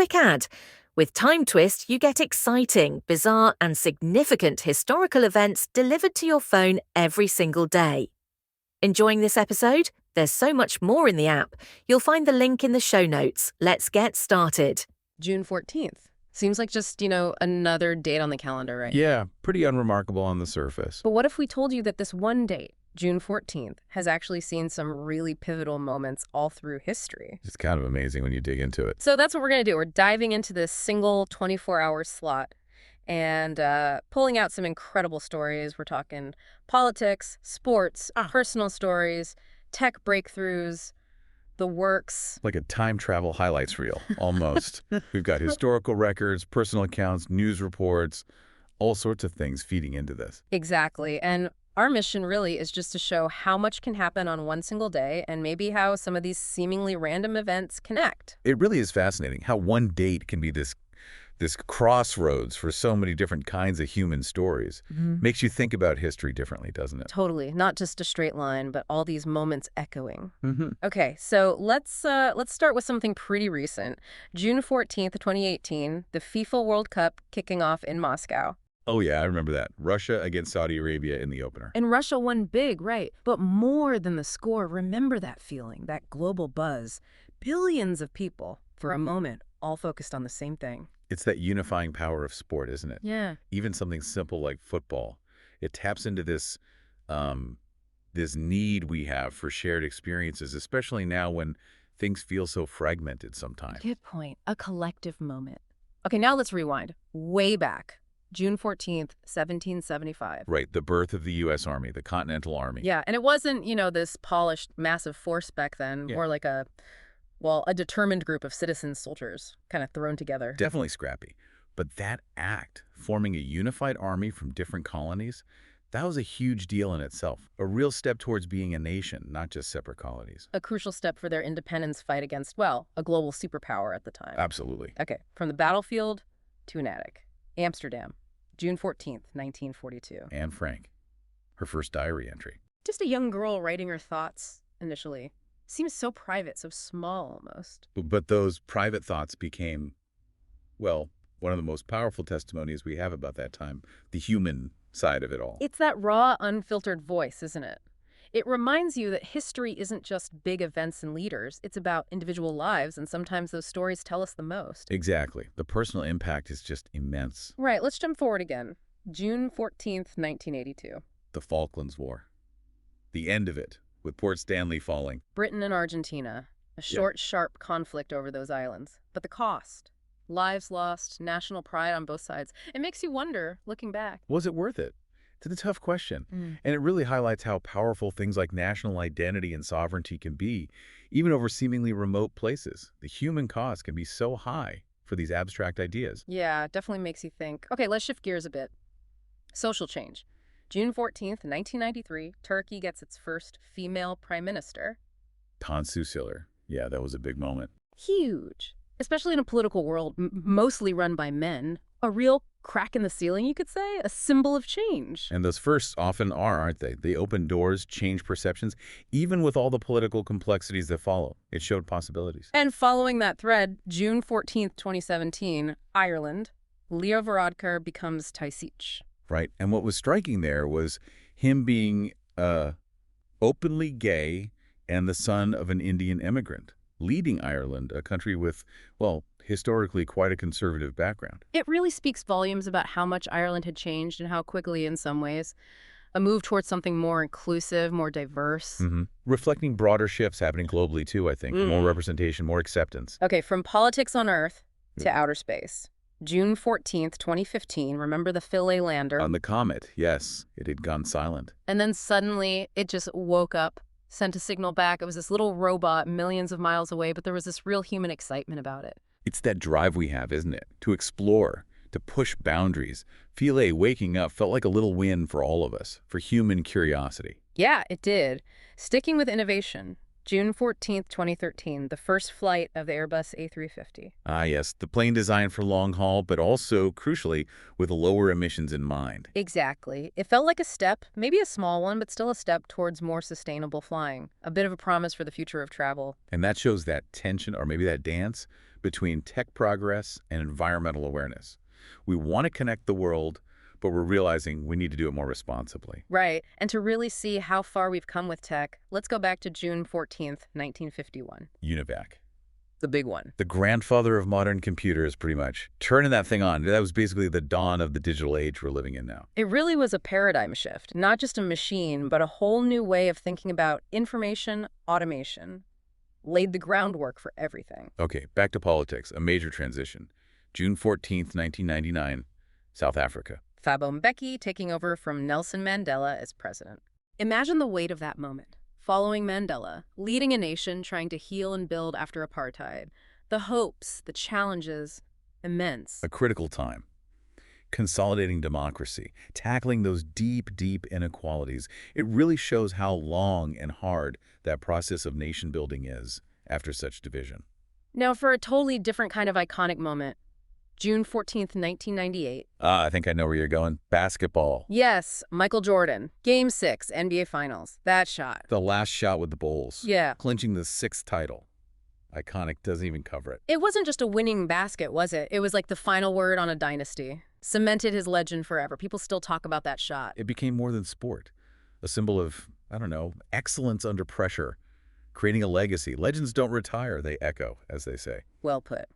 quick ad. With Time Twist, you get exciting, bizarre, and significant historical events delivered to your phone every single day. Enjoying this episode? There's so much more in the app. You'll find the link in the show notes. Let's get started. June 14th. Seems like just, another date on the calendar, right? Yeah, pretty unremarkable on the surface. But what if we told you that this one date, June 14th, has actually seen some really pivotal moments all through history? It's kind of amazing when you dig into it. So that's what we're going to do. We're diving into this single 24-hour slot and pulling out some incredible stories. We're talking politics, sports, personal stories, tech breakthroughs, the works. Like a time travel highlights reel, almost. We've got historical records, personal accounts, news reports, all sorts of things feeding into this. Exactly. And our mission really is just to show how much can happen on one single day and maybe how some of these seemingly random events connect. It really is fascinating how one date can be this crossroads for so many different kinds of human stories. Makes you think about history differently, doesn't it? Totally. Not just a straight line, but all these moments echoing. Okay, so let's start with something pretty recent. June 14th, 2018, the FIFA World Cup kicking off in Moscow. Oh yeah, I remember that. Russia against Saudi Arabia in the opener. And Russia won big, right? But more than the score, remember that feeling, that global buzz. Billions of people, for a moment, all focused on the same thing. It's that unifying power of sport, isn't it? Yeah. Even something simple like football. It taps into this need we have for shared experiences, especially now when things feel so fragmented sometimes. Good point. A collective moment. Okay, now let's rewind. Way back. June 14th, 1775. Right, the birth of the U.S. Army, the Continental Army. Yeah, and it wasn't, this polished, massive force back then, more like a determined group of citizen soldiers kind of thrown together. Definitely scrappy. But that act, forming a unified army from different colonies, that was a huge deal in itself. A real step towards being a nation, not just separate colonies. A crucial step for their independence fight against, a global superpower at the time. Absolutely. Okay, from the battlefield to an attic. Amsterdam, June 14th, 1942. Anne Frank, her first diary entry. Just a young girl writing her thoughts initially. Seems so private, so small almost. But those private thoughts became, one of the most powerful testimonies we have about that time, the human side of it all. It's that raw, unfiltered voice, isn't it? It reminds you that history isn't just big events and leaders. It's about individual lives, and sometimes those stories tell us the most. Exactly. The personal impact is just immense. Right, let's jump forward again. June 14th, 1982. The Falklands War. The end of it, with Port Stanley falling. Britain and Argentina. A short, sharp conflict over those islands. But the cost. Lives lost, national pride on both sides. It makes you wonder, looking back. Was it worth it? It's a tough question. And it really highlights how powerful things like national identity and sovereignty can be, even over seemingly remote places. The human cost can be so high for these abstract ideas. Yeah, definitely makes you think. Okay, let's shift gears a bit. Social change. June 14th, 1993, Turkey gets its first female prime minister. Tansu Çiller. Yeah, that was a big moment. Huge. Especially in a political world mostly run by men. A real crack in the ceiling, you could say, a symbol of change. And those firsts often are, aren't they? They open doors, change perceptions, even with all the political complexities that follow. It showed possibilities. And following that thread, June 14th, 2017, Ireland, Leo Varadkar becomes Taoiseach. Right. And what was striking there was him being openly gay and the son of an Indian immigrant, leading Ireland, a country with, historically quite a conservative background. It really speaks volumes about how much Ireland had changed and how quickly in some ways. A move towards something more inclusive, more diverse. Reflecting broader shifts happening globally too, I think. More representation, more acceptance. Okay, from politics on Earth to outer space. June 14th, 2015, remember the Philae lander? On the comet, yes. It had gone silent. And then suddenly it just woke up, sent a signal back. It was this little robot millions of miles away, but there was this real human excitement about it. It's that drive we have, isn't it? To explore, to push boundaries. Philae waking up felt like a little win for all of us, for human curiosity. Yeah, it did. Sticking with innovation, June 14th, 2013, the first flight of the Airbus A350. Ah, yes, the plane designed for long haul, but also, crucially, with lower emissions in mind. Exactly. It felt like a step, maybe a small one, but still a step towards more sustainable flying. A bit of a promise for the future of travel. And that shows that tension, or maybe that dance, between tech progress and environmental awareness. We want to connect the world, but we're realizing we need to do it more responsibly. Right. And to really see how far we've come with tech, let's go back to June 14th, 1951. UNIVAC. The big one. The grandfather of modern computers, pretty much. Turning that thing on, that was basically the dawn of the digital age we're living in now. It really was a paradigm shift, not just a machine, but a whole new way of thinking about information automation. Laid the groundwork for everything. Okay, back to politics, a major transition. June 14th, 1999, South Africa. Thabo Mbeki taking over from Nelson Mandela as president. Imagine the weight of that moment. Following Mandela, leading a nation trying to heal and build after apartheid. The hopes, the challenges, immense. A critical time. Consolidating democracy, tackling those deep, deep inequalities. It really shows how long and hard that process of nation building is after such division. Now for a totally different kind of iconic moment, June 14th, 1998. I think I know where you're going. Basketball. Yes, Michael Jordan. Game 6, NBA Finals. That shot. The last shot with the Bulls. Yeah. Clinching the 6th title. Iconic doesn't even cover it. It wasn't just a winning basket, was it? It was like the final word on a dynasty. Cemented his legend forever. People still talk about that shot. It became more than sport. A symbol of, I don't know, excellence under pressure. Creating a legacy. Legends don't retire, they echo, as they say. Well put.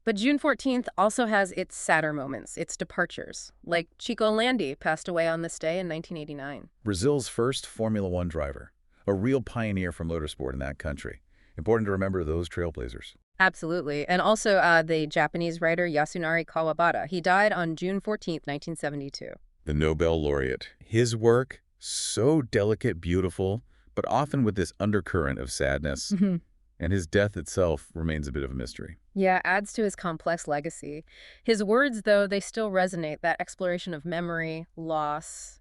But June 14th also has its sadder moments, its departures. Like Chico Landi passed away on this day in 1989. Brazil's first Formula One driver. A real pioneer for motorsport in that country. Important to remember those trailblazers. Absolutely. And also the Japanese writer Yasunari Kawabata. He died on June 14th, 1972. The Nobel laureate. His work, so delicate, beautiful, but often with this undercurrent of sadness. And his death itself remains a bit of a mystery. Yeah, adds to his complex legacy. His words, though, they still resonate. That exploration of memory, loss,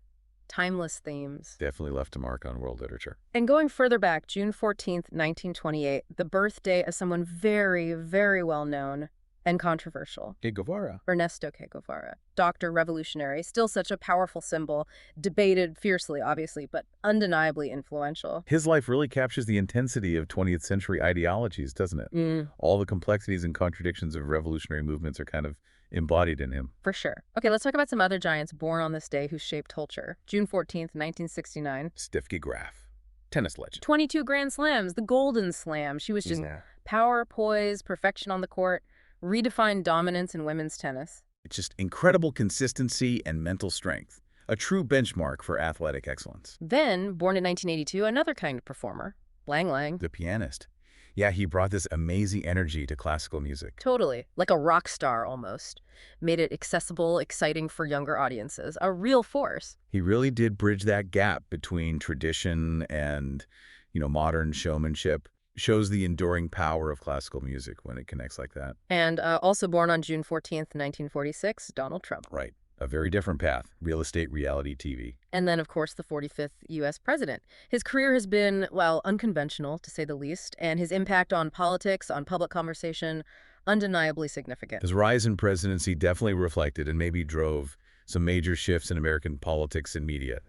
timeless themes. Definitely left a mark on world literature. And going further back, June 14th, 1928, the birthday of someone very, very well known and controversial. Che Guevara. Ernesto Che Guevara. Doctor, revolutionary, still such a powerful symbol, debated fiercely, obviously, but undeniably influential. His life really captures the intensity of 20th century ideologies, doesn't it? All the complexities and contradictions of revolutionary movements are kind of embodied in him. For sure. Okay, let's talk about some other giants born on this day who shaped culture. June 14th, 1969. Steffi Graf, tennis legend. 22 Grand Slams, the Golden Slam. She was just power, poise, perfection on the court, redefined dominance in women's tennis. It's just incredible consistency and mental strength. A true benchmark for athletic excellence. Then, born in 1982, another kind of performer, Lang Lang. The pianist. Yeah, he brought this amazing energy to classical music. Totally. Like a rock star, almost. Made it accessible, exciting for younger audiences. A real force. He really did bridge that gap between tradition and, modern showmanship. Shows the enduring power of classical music when it connects like that. And also born on June 14th, 1946, Donald Trump. Right. A very different path. Real estate, reality TV. And then, of course, the 45th U.S. president. His career has been, well, unconventional, to say the least, and his impact on politics, on public conversation, undeniably significant. His rise in presidency definitely reflected and maybe drove some major shifts in American politics and media.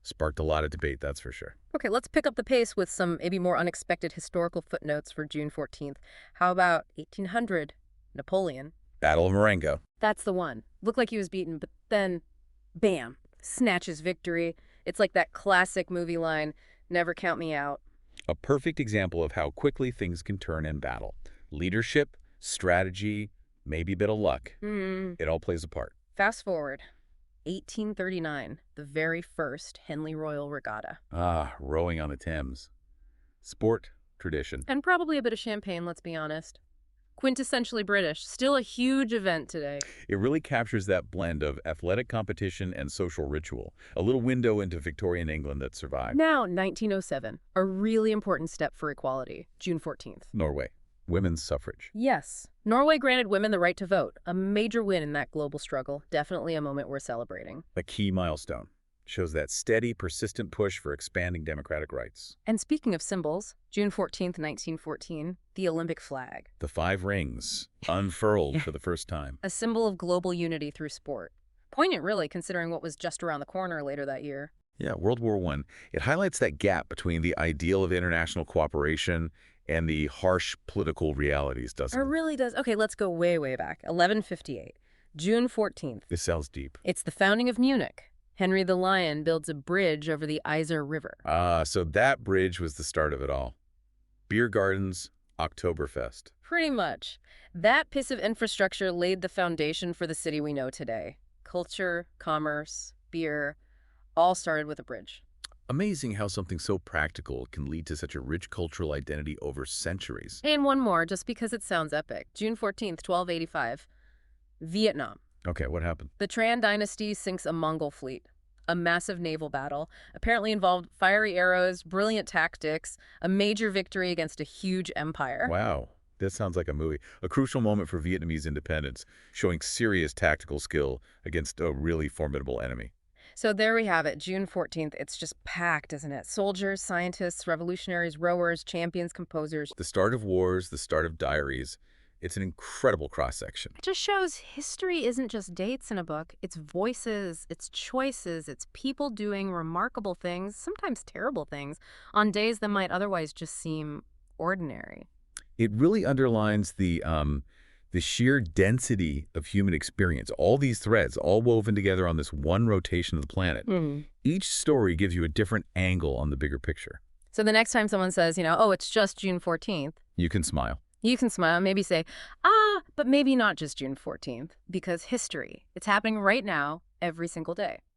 Sparked a lot of debate, that's for sure. Okay, let's pick up the pace with some maybe more unexpected historical footnotes for June 14th. How about 1800, Napoleon? Battle of Marengo. That's the one. Looked like he was beaten, but then, bam, snatches victory. It's like that classic movie line, never count me out. A perfect example of how quickly things can turn in battle. Leadership, strategy, maybe a bit of luck. It all plays a part. Fast forward. 1839, the very first Henley Royal Regatta. Rowing on the Thames. Sport, tradition. And probably a bit of champagne, let's be honest. Quintessentially British, still a huge event today. It really captures that blend of athletic competition and social ritual, a little window into Victorian England that survived. Now, 1907, a really important step for equality, June 14th. Norway, women's suffrage. Yes. Norway granted women the right to vote, a major win in that global struggle, definitely a moment we're celebrating. A key milestone. Shows that steady, persistent push for expanding democratic rights. And speaking of symbols, June 14th, 1914, the Olympic flag. The 5 rings, unfurled for the first time. A symbol of global unity through sport. Poignant, really, considering what was just around the corner later that year. Yeah, World War I. It highlights that gap between the ideal of international cooperation and the harsh political realities, doesn't It it? really does. Okay, let's go way, way back. 1158, June 14th. This sounds deep. It's the founding of Munich. Henry the Lion builds a bridge over the Isar River. So that bridge was the start of it all. Beer gardens, Oktoberfest. Pretty much. That piece of infrastructure laid the foundation for the city we know today. Culture, commerce, beer, all started with a bridge. Amazing how something so practical can lead to such a rich cultural identity over centuries. And one more, just because it sounds epic. June 14th, 1285. Vietnam. Okay, what happened? The Tran dynasty sinks a Mongol fleet. A massive naval battle apparently involved fiery arrows, brilliant tactics, a major victory against a huge empire. Wow, that sounds like a movie. A crucial moment for Vietnamese independence, showing serious tactical skill against a really formidable enemy. So there we have it, June 14th. It's just packed, isn't it? Soldiers, scientists, revolutionaries, rowers, champions, composers. The start of wars, the start of diaries. It's an incredible cross-section. It just shows history isn't just dates in a book. It's voices, it's choices, it's people doing remarkable things, sometimes terrible things, on days that might otherwise just seem ordinary. It really underlines the sheer density of human experience. All these threads, all woven together on this one rotation of the planet. Each story gives you a different angle on the bigger picture. So the next time someone says, oh, it's just June 14th, You can smile. you can smile, maybe say, but maybe not just June 14th, because history, it's happening right now, every single day.